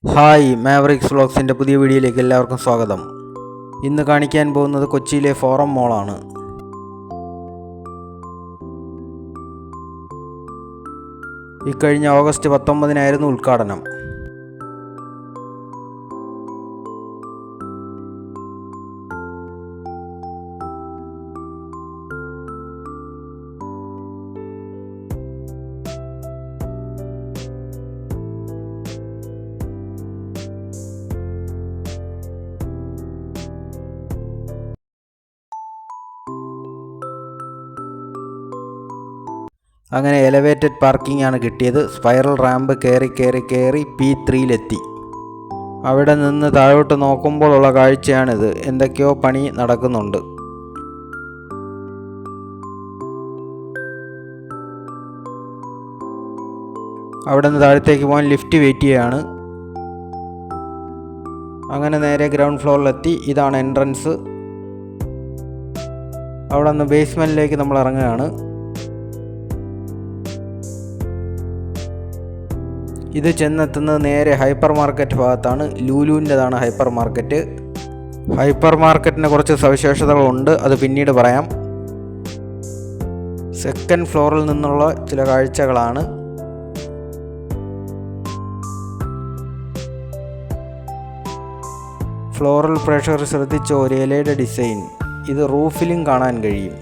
Hi Mavericks വ്ളോഗ്സിൻ്റെ പുതിയ വീഡിയോയിലേക്ക് എല്ലാവർക്കും സ്വാഗതം. ഇന്ന് കാണിക്കാൻ പോകുന്നത് കൊച്ചിയിലെ ഫോറം മോളാണ്. ഇക്കഴിഞ്ഞ ഓഗസ്റ്റ് 19 ഉദ്ഘാടനം. അങ്ങനെ എലവേറ്റഡ് പാർക്കിംഗ് ആണ് കിട്ടിയത്. സ്പൈറൽ റാമ്പ് കയറി P3-ലെത്തി. അവിടെ നിന്ന് താഴോട്ട് നോക്കുമ്പോഴുള്ള കാഴ്ചയാണിത്. എന്തൊക്കെയോ പണി നടക്കുന്നുണ്ട്. അവിടെ നിന്ന് താഴത്തേക്ക് പോകാൻ ലിഫ്റ്റ് വെയിറ്റ് ചെയ്യുകയാണ്. അങ്ങനെ നേരെ ഗ്രൗണ്ട് ഫ്ലോറിലെത്തി. ഇതാണ് എൻട്രൻസ്. അവിടെ നിന്ന് ബേസ്മെൻറ്റിലേക്ക് നമ്മൾ ഇറങ്ങുകയാണ്. ഇത് ചെന്നെത്തുന്നത് നേരെ ഹൈപ്പർ മാർക്കറ്റ് ഭാഗത്താണ്. ലുലുവിൻ്റെതാണ് ഹൈപ്പർ മാർക്കറ്റ്. ഹൈപ്പർ മാർക്കറ്റിന് കുറച്ച് സവിശേഷതകളുണ്ട്, അത് പിന്നീട് പറയാം. സെക്കൻഡ് ഫ്ലോറിൽ നിന്നുള്ള ചില കാഴ്ചകളാണ്. ഫ്ലോറിൽ പ്രേക്ഷകർ ശ്രദ്ധിച്ച ഒരു ഇലയുടെ ഡിസൈൻ. ഇത് റൂഫിലും കാണാൻ കഴിയും.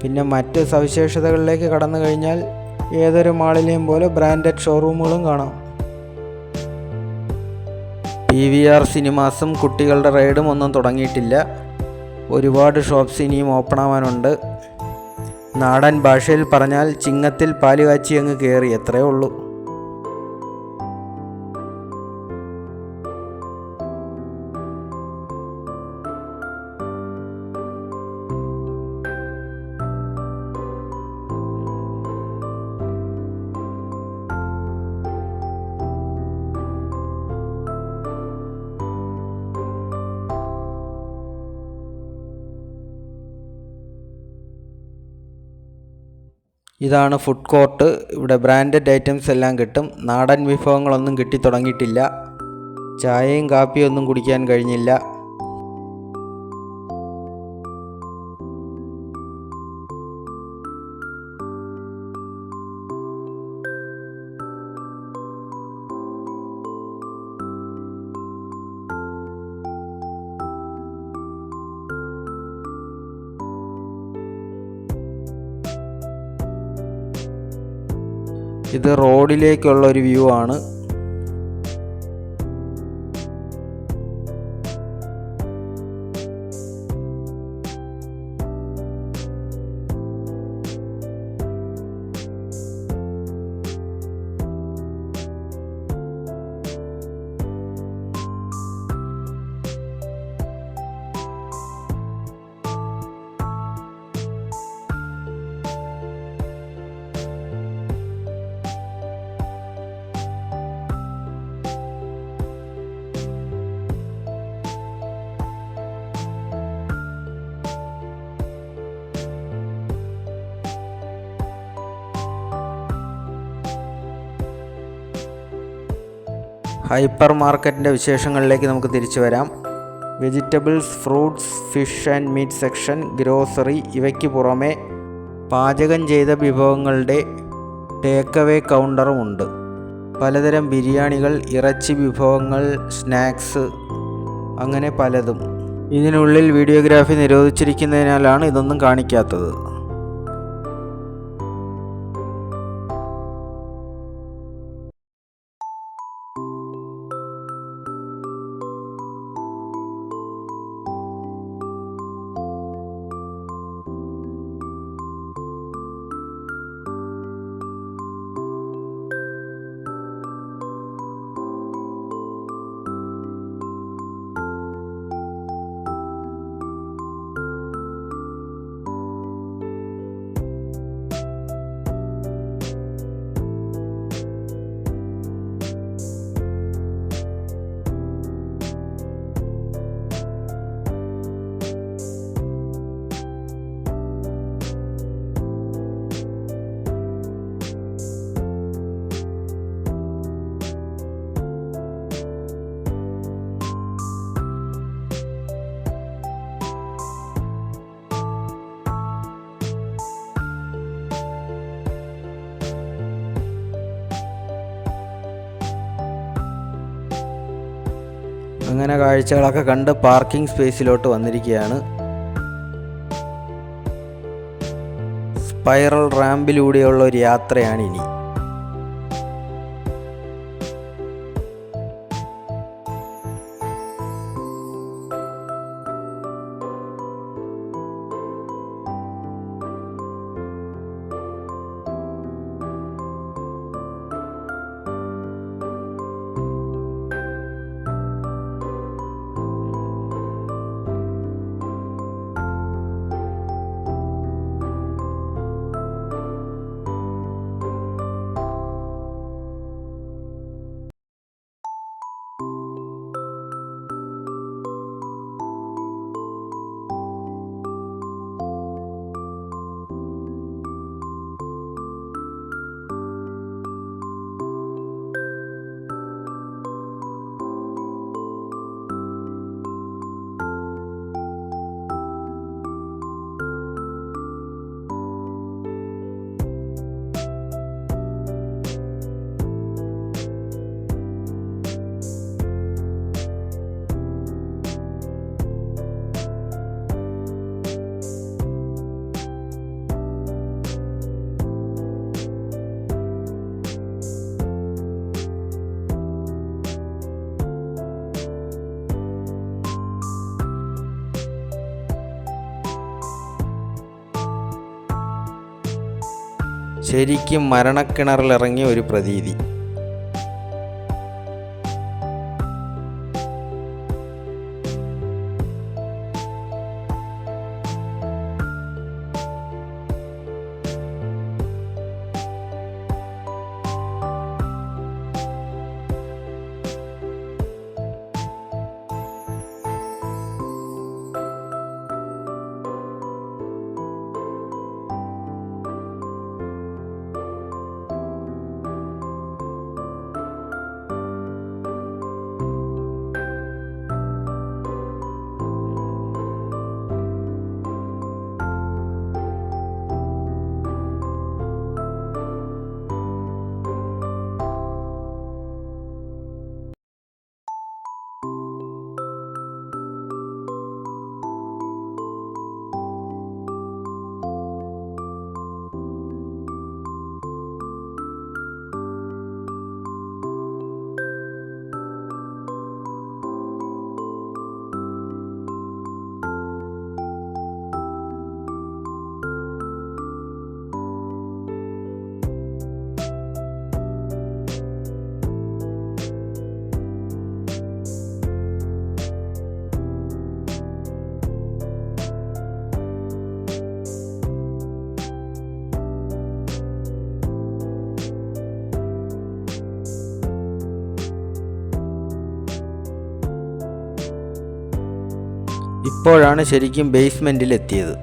പിന്നെ മറ്റ് സവിശേഷതകളിലേക്ക് കടന്നു കഴിഞ്ഞാൽ ഏതൊരു മാളിലെയും പോലെ ബ്രാൻഡഡ് ഷോറൂമുകളും കാണാം. PVR സിനിമാസും കുട്ടികളുടെ റൈഡും ഒന്നും തുടങ്ങിയിട്ടില്ല. ഒരുപാട് ഷോപ്സ് ഇനിയും ഓപ്പൺ ആവാനുണ്ട്. നാടൻ ഭാഷയിൽ പറഞ്ഞാൽ ചിങ്ങത്തിൽ പാല് കാച്ചി അങ്ങ് കയറി, എത്രയേ ഉള്ളൂ. ഇതാണ് ഫുഡ് കോർട്ട്. ഇവിടെ ബ്രാൻഡഡ് ഐറ്റംസ് എല്ലാം കിട്ടും. നാടൻ വിഭവങ്ങളൊന്നും കിട്ടി തുടങ്ങിയിട്ടില്ല. ചായയും കാപ്പിയും ഒന്നും കുടിക്കാൻ കഴിഞ്ഞില്ല. ഇത് റോഡിലേക്കുള്ള ഒരു വ്യൂ ആണ്. ഹൈപ്പർ മാർക്കറ്റിൻ്റെ വിശേഷങ്ങളിലേക്ക് നമുക്ക് തിരിച്ചു വരാം. Vegetables, fruits, fish and meat section, grocery, ഇവയ്ക്ക് പുറമെ പാചകം ചെയ്ത വിഭവങ്ങളുടെ ടേക്ക് അവേ കൗണ്ടറുമുണ്ട്. പലതരം ബിരിയാണികൾ, ഇറച്ചി വിഭവങ്ങൾ, സ്നാക്സ്, അങ്ങനെ പലതും. ഇതിനുള്ളിൽ വീഡിയോഗ്രാഫി നിരോധിച്ചിരിക്കുന്നതിനാലാണ് ഇതൊന്നും കാണിക്കാത്തത്. അങ്ങനെ കാഴ്ചകളൊക്കെ കണ്ട് പാർക്കിംഗ് സ്പേസിലോട്ട് വന്നിരിക്കുകയാണ്. സ്പൈറൽ റാമ്പിലൂടെയുള്ള ഒരു യാത്രയാണ് ഇനി. ശരിക്കും മരണക്കിണറിലിറങ്ങിയ ഒരു പ്രതീതി. ഇപ്പോഴാണ് ശരിക്കും ബേസ്മെൻറ്റിൽ എത്തിയത്.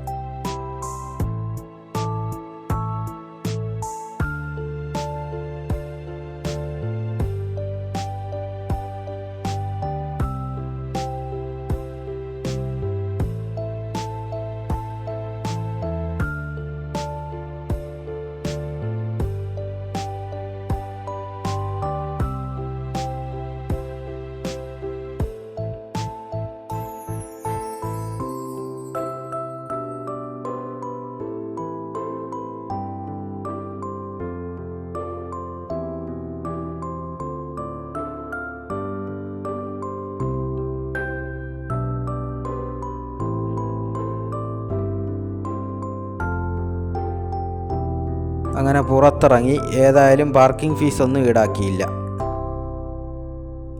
അങ്ങനെ പുറത്തിറങ്ങി. ഏതായാലും പാർക്കിംഗ് ഫീസ് ഒന്നും ഈടാക്കിയില്ല.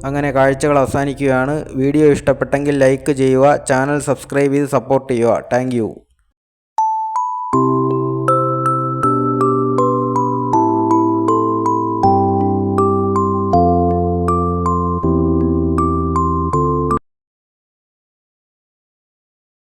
അങ്ങനെ കാഴ്ചകൾ അവസാനിക്കുകയാണ്. വീഡിയോ ഇഷ്ടപ്പെട്ടെങ്കിൽ ലൈക്ക് ചെയ്യുക, ചാനൽ സബ്സ്ക്രൈബ് ചെയ്ത് സപ്പോർട്ട് ചെയ്യുക. താങ്ക്